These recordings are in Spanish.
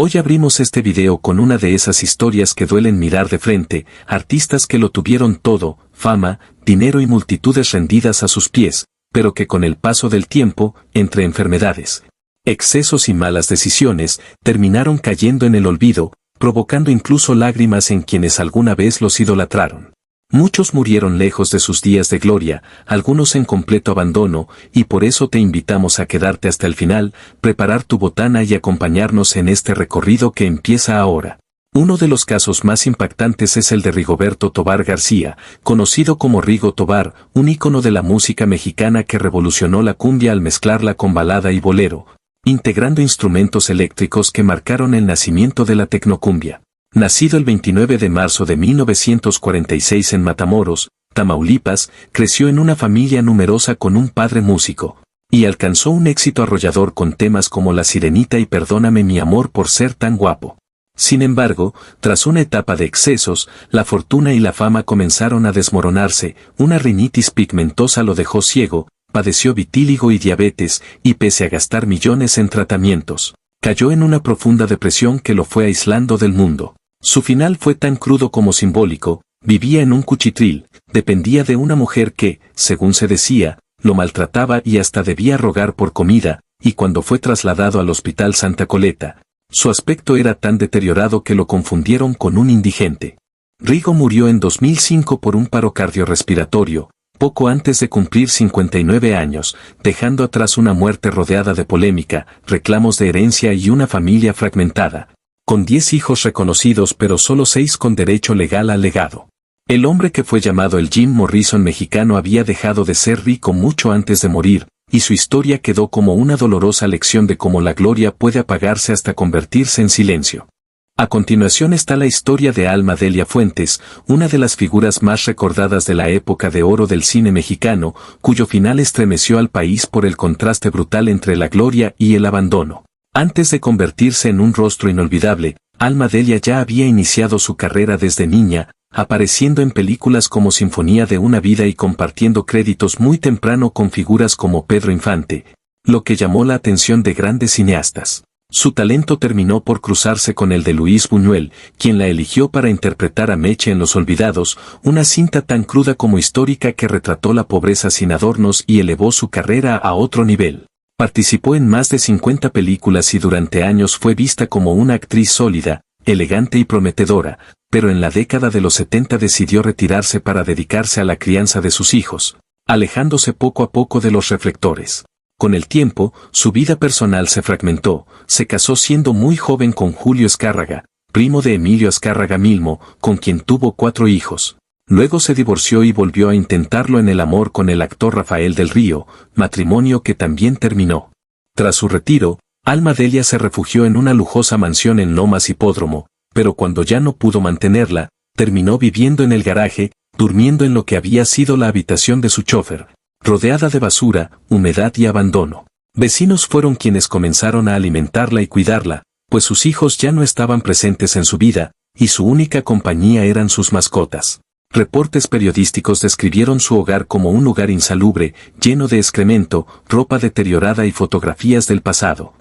Hoy abrimos este video con una de esas historias que duelen mirar de frente, artistas que lo tuvieron todo, fama, dinero y multitudes rendidas a sus pies, pero que con el paso del tiempo, entre enfermedades, excesos y malas decisiones, terminaron cayendo en el olvido, provocando incluso lágrimas en quienes alguna vez los idolatraron. Muchos murieron lejos de sus días de gloria, algunos en completo abandono, y por eso te invitamos a quedarte hasta el final, preparar tu botana y acompañarnos en este recorrido que empieza ahora. Uno de los casos más impactantes es el de Rigoberto Tobar García, conocido como Rigo Tobar, un ícono de la música mexicana que revolucionó la cumbia al mezclarla con balada y bolero, integrando instrumentos eléctricos que marcaron el nacimiento de la tecnocumbia. Nacido el 29 de marzo de 1946 en Matamoros, Tamaulipas, creció en una familia numerosa con un padre músico, y alcanzó un éxito arrollador con temas como La Sirenita y Perdóname mi amor por ser tan guapo. Sin embargo, tras una etapa de excesos, la fortuna y la fama comenzaron a desmoronarse, una rinitis pigmentosa lo dejó ciego, padeció vitíligo y diabetes, y pese a gastar millones en tratamientos, cayó en una profunda depresión que lo fue aislando del mundo. Su final fue tan crudo como simbólico, vivía en un cuchitril, dependía de una mujer que, según se decía, lo maltrataba y hasta debía rogar por comida, y cuando fue trasladado al Hospital Santa Coleta, su aspecto era tan deteriorado que lo confundieron con un indigente. Rigo murió en 2005 por un paro cardiorrespiratorio, poco antes de cumplir 59 años, dejando atrás una muerte rodeada de polémica, reclamos de herencia y una familia fragmentada, con 10 hijos reconocidos pero solo 6 con derecho legal al legado. El hombre que fue llamado el Jim Morrison mexicano había dejado de ser rico mucho antes de morir, y su historia quedó como una dolorosa lección de cómo la gloria puede apagarse hasta convertirse en silencio. A continuación está la historia de Alma Delia Fuentes, una de las figuras más recordadas de la época de oro del cine mexicano, cuyo final estremeció al país por el contraste brutal entre la gloria y el abandono. Antes de convertirse en un rostro inolvidable, Alma Delia ya había iniciado su carrera desde niña, apareciendo en películas como Sinfonía de una vida y compartiendo créditos muy temprano con figuras como Pedro Infante, lo que llamó la atención de grandes cineastas. Su talento terminó por cruzarse con el de Luis Buñuel, quien la eligió para interpretar a Meche en Los Olvidados, una cinta tan cruda como histórica que retrató la pobreza sin adornos y elevó su carrera a otro nivel. Participó en más de 50 películas y durante años fue vista como una actriz sólida, elegante y prometedora, pero en la década de los 70 decidió retirarse para dedicarse a la crianza de sus hijos, alejándose poco a poco de los reflectores. Con el tiempo, su vida personal se fragmentó, se casó siendo muy joven con Julio Azcárraga, primo de Emilio Azcárraga Milmo, con quien tuvo 4 hijos. Luego se divorció y volvió a intentarlo en el amor con el actor Rafael del Río, matrimonio que también terminó. Tras su retiro, Alma Delia se refugió en una lujosa mansión en Lomas Hipódromo, pero cuando ya no pudo mantenerla, terminó viviendo en el garaje, durmiendo en lo que había sido la habitación de su chofer, rodeada de basura, humedad y abandono. Vecinos fueron quienes comenzaron a alimentarla y cuidarla, pues sus hijos ya no estaban presentes en su vida, y su única compañía eran sus mascotas. Reportes periodísticos describieron su hogar como un lugar insalubre, lleno de excremento, ropa deteriorada y fotografías del pasado.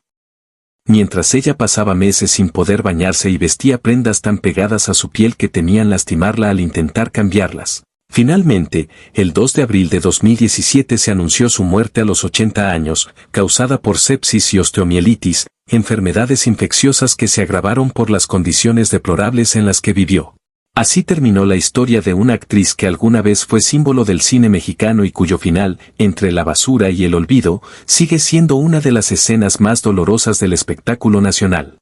Mientras ella pasaba meses sin poder bañarse y vestía prendas tan pegadas a su piel que temían lastimarla al intentar cambiarlas. Finalmente, el 2 de abril de 2017 se anunció su muerte a los 80 años, causada por sepsis y osteomielitis, enfermedades infecciosas que se agravaron por las condiciones deplorables en las que vivió. Así terminó la historia de una actriz que alguna vez fue símbolo del cine mexicano y cuyo final, entre la basura y el olvido, sigue siendo una de las escenas más dolorosas del espectáculo nacional.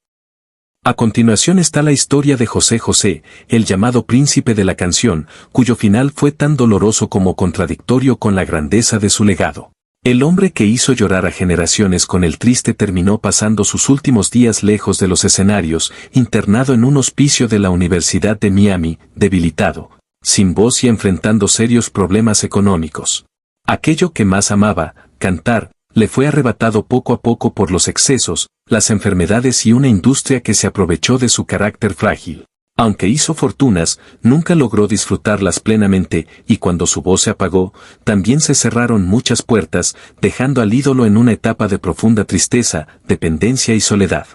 A continuación está la historia de José José, el llamado príncipe de la canción, cuyo final fue tan doloroso como contradictorio con la grandeza de su legado. El hombre que hizo llorar a generaciones con el triste terminó pasando sus últimos días lejos de los escenarios, internado en un hospicio de la Universidad de Miami, debilitado, sin voz y enfrentando serios problemas económicos. Aquello que más amaba, cantar, le fue arrebatado poco a poco por los excesos, las enfermedades y una industria que se aprovechó de su carácter frágil. Aunque hizo fortunas, nunca logró disfrutarlas plenamente, y cuando su voz se apagó, también se cerraron muchas puertas, dejando al ídolo en una etapa de profunda tristeza, dependencia y soledad.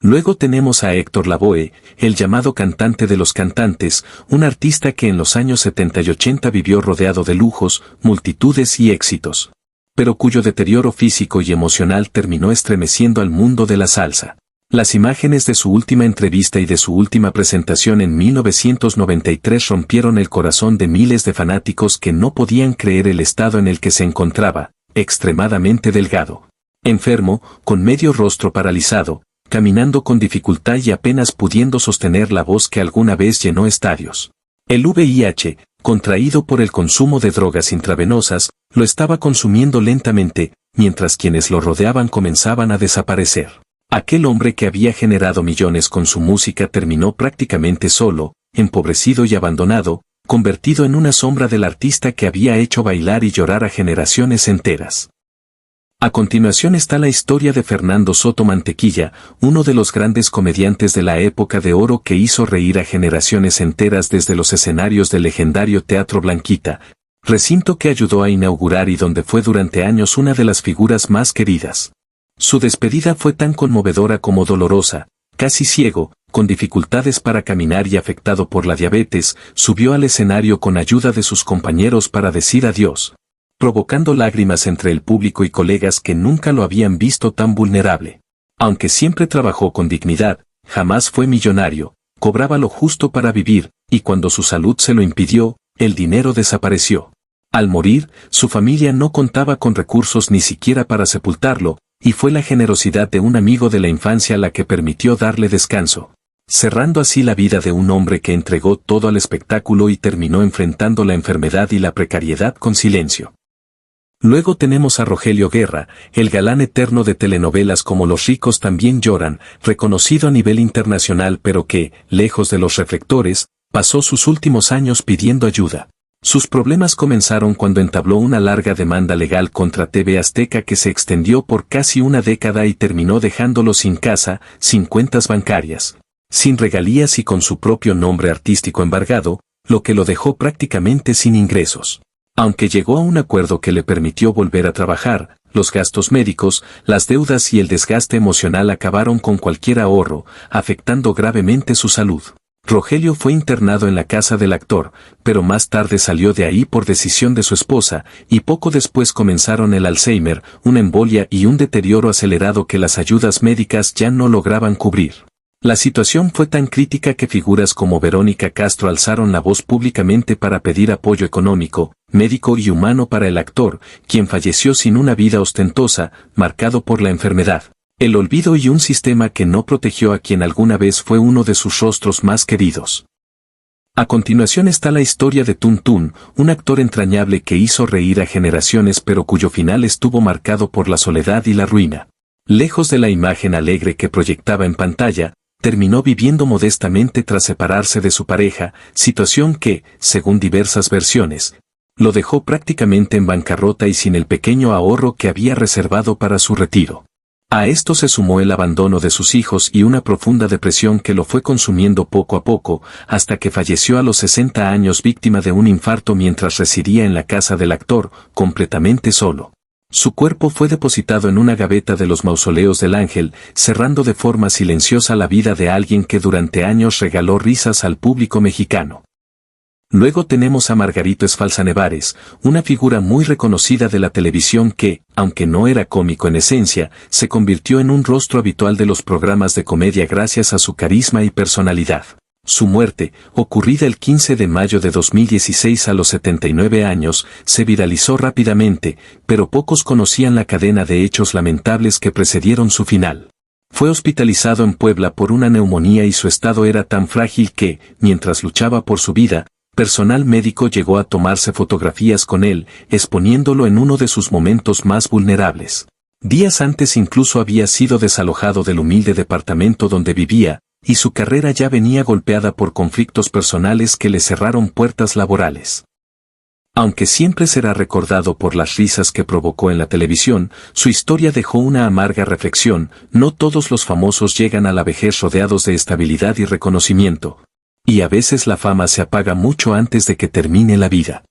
Luego tenemos a Héctor Lavoe, el llamado cantante de los cantantes, un artista que en los años 70 y 80 vivió rodeado de lujos, multitudes y éxitos, pero cuyo deterioro físico y emocional terminó estremeciendo al mundo de la salsa. Las imágenes de su última entrevista y de su última presentación en 1993 rompieron el corazón de miles de fanáticos que no podían creer el estado en el que se encontraba, extremadamente delgado, enfermo, con medio rostro paralizado, caminando con dificultad y apenas pudiendo sostener la voz que alguna vez llenó estadios. El VIH, contraído por el consumo de drogas intravenosas, lo estaba consumiendo lentamente, mientras quienes lo rodeaban comenzaban a desaparecer. Aquel hombre que había generado millones con su música terminó prácticamente solo, empobrecido y abandonado, convertido en una sombra del artista que había hecho bailar y llorar a generaciones enteras. A continuación está la historia de Fernando Soto Mantequilla, uno de los grandes comediantes de la época de oro que hizo reír a generaciones enteras desde los escenarios del legendario Teatro Blanquita, recinto que ayudó a inaugurar y donde fue durante años una de las figuras más queridas. Su despedida fue tan conmovedora como dolorosa. Casi ciego, con dificultades para caminar y afectado por la diabetes, subió al escenario con ayuda de sus compañeros para decir adiós, provocando lágrimas entre el público y colegas que nunca lo habían visto tan vulnerable. Aunque siempre trabajó con dignidad, jamás fue millonario, cobraba lo justo para vivir, y cuando su salud se lo impidió, el dinero desapareció. Al morir, su familia no contaba con recursos ni siquiera para sepultarlo, y fue la generosidad de un amigo de la infancia la que permitió darle descanso, cerrando así la vida de un hombre que entregó todo al espectáculo y terminó enfrentando la enfermedad y la precariedad con silencio. Luego tenemos a Rogelio Guerra, el galán eterno de telenovelas como Los ricos también lloran, reconocido a nivel internacional pero que, lejos de los reflectores, pasó sus últimos años pidiendo ayuda. Sus problemas comenzaron cuando entabló una larga demanda legal contra TV Azteca que se extendió por casi una década y terminó dejándolo sin casa, sin cuentas bancarias, sin regalías y con su propio nombre artístico embargado, lo que lo dejó prácticamente sin ingresos. Aunque llegó a un acuerdo que le permitió volver a trabajar, los gastos médicos, las deudas y el desgaste emocional acabaron con cualquier ahorro, afectando gravemente su salud. Rogelio fue internado en la casa del actor, pero más tarde salió de ahí por decisión de su esposa, y poco después comenzaron el Alzheimer, una embolia y un deterioro acelerado que las ayudas médicas ya no lograban cubrir. La situación fue tan crítica que figuras como Verónica Castro alzaron la voz públicamente para pedir apoyo económico, médico y humano para el actor, quien falleció sin una vida ostentosa, marcado por la enfermedad, el olvido y un sistema que no protegió a quien alguna vez fue uno de sus rostros más queridos. A continuación está la historia de Tun Tun, un actor entrañable que hizo reír a generaciones pero cuyo final estuvo marcado por la soledad y la ruina. Lejos de la imagen alegre que proyectaba en pantalla, terminó viviendo modestamente tras separarse de su pareja, situación que, según diversas versiones, lo dejó prácticamente en bancarrota y sin el pequeño ahorro que había reservado para su retiro. A esto se sumó el abandono de sus hijos y una profunda depresión que lo fue consumiendo poco a poco, hasta que falleció a los 60 años víctima de un infarto mientras residía en la casa del actor, completamente solo. Su cuerpo fue depositado en una gaveta de los mausoleos del Ángel, cerrando de forma silenciosa la vida de alguien que durante años regaló risas al público mexicano. Luego tenemos a Margarito Esfalza Nevares, una figura muy reconocida de la televisión que, aunque no era cómico en esencia, se convirtió en un rostro habitual de los programas de comedia gracias a su carisma y personalidad. Su muerte, ocurrida el 15 de mayo de 2016 a los 79 años, se viralizó rápidamente, pero pocos conocían la cadena de hechos lamentables que precedieron su final. Fue hospitalizado en Puebla por una neumonía y su estado era tan frágil que, mientras luchaba por su vida, personal médico llegó a tomarse fotografías con él, exponiéndolo en uno de sus momentos más vulnerables. Días antes incluso había sido desalojado del humilde departamento donde vivía, y su carrera ya venía golpeada por conflictos personales que le cerraron puertas laborales. Aunque siempre será recordado por las risas que provocó en la televisión, su historia dejó una amarga reflexión: no todos los famosos llegan a la vejez rodeados de estabilidad y reconocimiento. Y a veces la fama se apaga mucho antes de que termine la vida.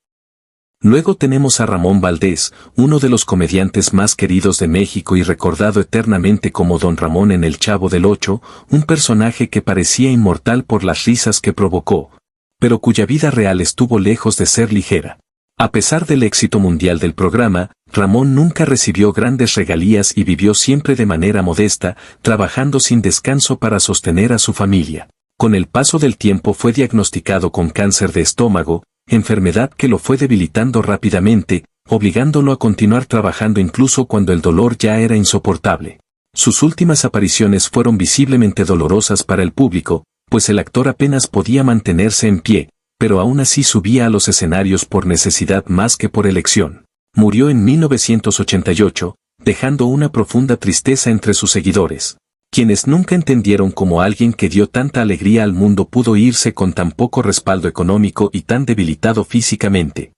Luego tenemos a Ramón Valdés, uno de los comediantes más queridos de México y recordado eternamente como Don Ramón en El Chavo del Ocho, un personaje que parecía inmortal por las risas que provocó, pero cuya vida real estuvo lejos de ser ligera. A pesar del éxito mundial del programa, Ramón nunca recibió grandes regalías y vivió siempre de manera modesta, trabajando sin descanso para sostener a su familia. Con el paso del tiempo fue diagnosticado con cáncer de estómago, enfermedad que lo fue debilitando rápidamente, obligándolo a continuar trabajando incluso cuando el dolor ya era insoportable. Sus últimas apariciones fueron visiblemente dolorosas para el público, pues el actor apenas podía mantenerse en pie, pero aún así subía a los escenarios por necesidad más que por elección. Murió en 1988, dejando una profunda tristeza entre sus seguidores, quienes nunca entendieron cómo alguien que dio tanta alegría al mundo pudo irse con tan poco respaldo económico y tan debilitado físicamente.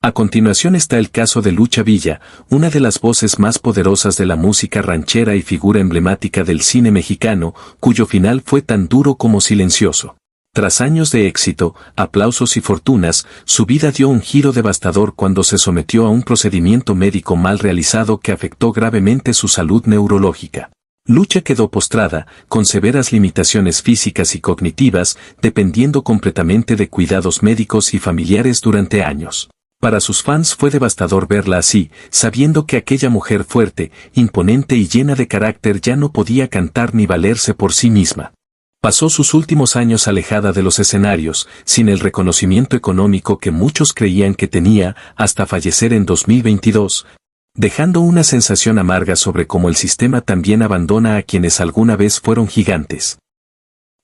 A continuación está el caso de Lucha Villa, una de las voces más poderosas de la música ranchera y figura emblemática del cine mexicano, cuyo final fue tan duro como silencioso. Tras años de éxito, aplausos y fortunas, su vida dio un giro devastador cuando se sometió a un procedimiento médico mal realizado que afectó gravemente su salud neurológica. Lucha quedó postrada, con severas limitaciones físicas y cognitivas, dependiendo completamente de cuidados médicos y familiares durante años. Para sus fans fue devastador verla así, sabiendo que aquella mujer fuerte, imponente y llena de carácter ya no podía cantar ni valerse por sí misma. Pasó sus últimos años alejada de los escenarios, sin el reconocimiento económico que muchos creían que tenía, hasta fallecer en 2022, dejando una sensación amarga sobre cómo el sistema también abandona a quienes alguna vez fueron gigantes.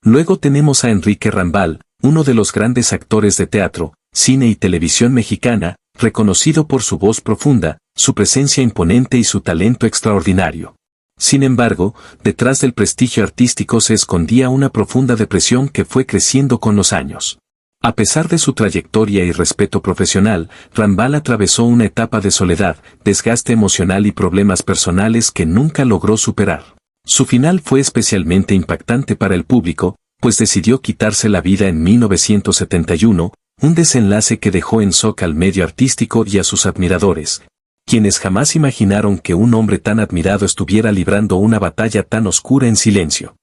Luego tenemos a Enrique Rambal, uno de los grandes actores de teatro, cine y televisión mexicana, reconocido por su voz profunda, su presencia imponente y su talento extraordinario. Sin embargo, detrás del prestigio artístico se escondía una profunda depresión que fue creciendo con los años. A pesar de su trayectoria y respeto profesional, Rambal atravesó una etapa de soledad, desgaste emocional y problemas personales que nunca logró superar. Su final fue especialmente impactante para el público, pues decidió quitarse la vida en 1971, un desenlace que dejó en shock al medio artístico y a sus admiradores, quienes jamás imaginaron que un hombre tan admirado estuviera librando una batalla tan oscura en silencio.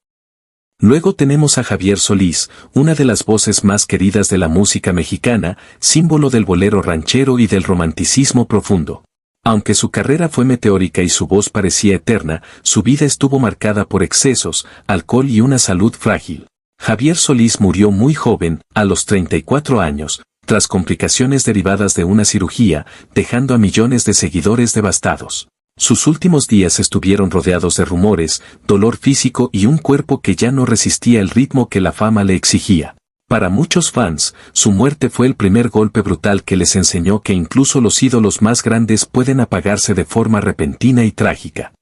Luego tenemos a Javier Solís, una de las voces más queridas de la música mexicana, símbolo del bolero ranchero y del romanticismo profundo. Aunque su carrera fue meteórica y su voz parecía eterna, su vida estuvo marcada por excesos, alcohol y una salud frágil. Javier Solís murió muy joven, a los 34 años, tras complicaciones derivadas de una cirugía, dejando a millones de seguidores devastados. Sus últimos días estuvieron rodeados de rumores, dolor físico y un cuerpo que ya no resistía el ritmo que la fama le exigía. Para muchos fans, su muerte fue el primer golpe brutal que les enseñó que incluso los ídolos más grandes pueden apagarse de forma repentina y trágica.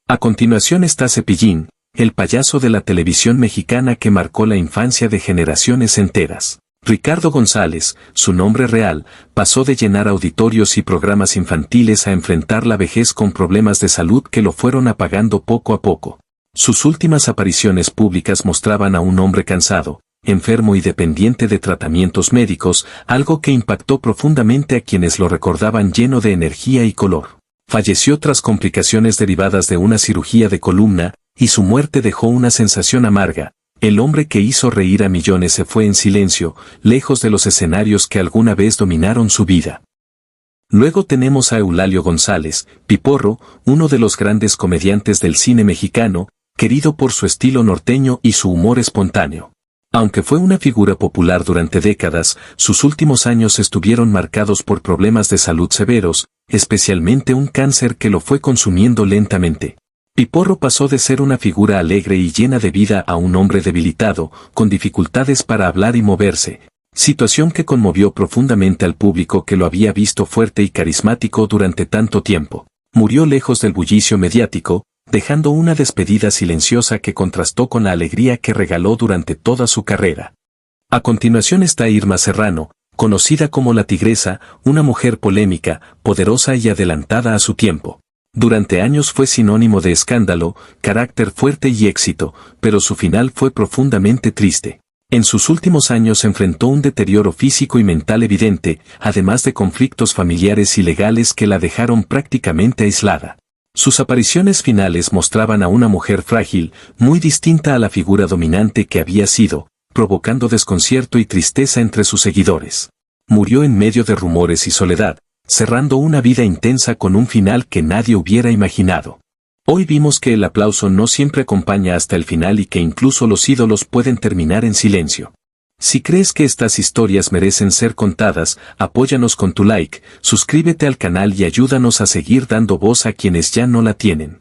A continuación está Cepillín, el payaso de la televisión mexicana que marcó la infancia de generaciones enteras. Ricardo González, su nombre real, pasó de llenar auditorios y programas infantiles a enfrentar la vejez con problemas de salud que lo fueron apagando poco a poco. Sus últimas apariciones públicas mostraban a un hombre cansado, enfermo y dependiente de tratamientos médicos, algo que impactó profundamente a quienes lo recordaban lleno de energía y color. Falleció tras complicaciones derivadas de una cirugía de columna, y su muerte dejó una sensación amarga. El hombre que hizo reír a millones se fue en silencio, lejos de los escenarios que alguna vez dominaron su vida. Luego tenemos a Eulalio González, Piporro, uno de los grandes comediantes del cine mexicano, querido por su estilo norteño y su humor espontáneo. Aunque fue una figura popular durante décadas, sus últimos años estuvieron marcados por problemas de salud severos, especialmente un cáncer que lo fue consumiendo lentamente. Piporro pasó de ser una figura alegre y llena de vida a un hombre debilitado, con dificultades para hablar y moverse, situación que conmovió profundamente al público que lo había visto fuerte y carismático durante tanto tiempo. Murió lejos del bullicio mediático, dejando una despedida silenciosa que contrastó con la alegría que regaló durante toda su carrera. A continuación está Irma Serrano, conocida como la Tigresa, una mujer polémica, poderosa y adelantada a su tiempo. Durante años fue sinónimo de escándalo, carácter fuerte y éxito, pero su final fue profundamente triste. En sus últimos años enfrentó un deterioro físico y mental evidente, además de conflictos familiares y legales que la dejaron prácticamente aislada. Sus apariciones finales mostraban a una mujer frágil, muy distinta a la figura dominante que había sido, provocando desconcierto y tristeza entre sus seguidores. Murió en medio de rumores y soledad, cerrando una vida intensa con un final que nadie hubiera imaginado. Hoy vimos que el aplauso no siempre acompaña hasta el final y que incluso los ídolos pueden terminar en silencio. Si crees que estas historias merecen ser contadas, apóyanos con tu like, suscríbete al canal y ayúdanos a seguir dando voz a quienes ya no la tienen.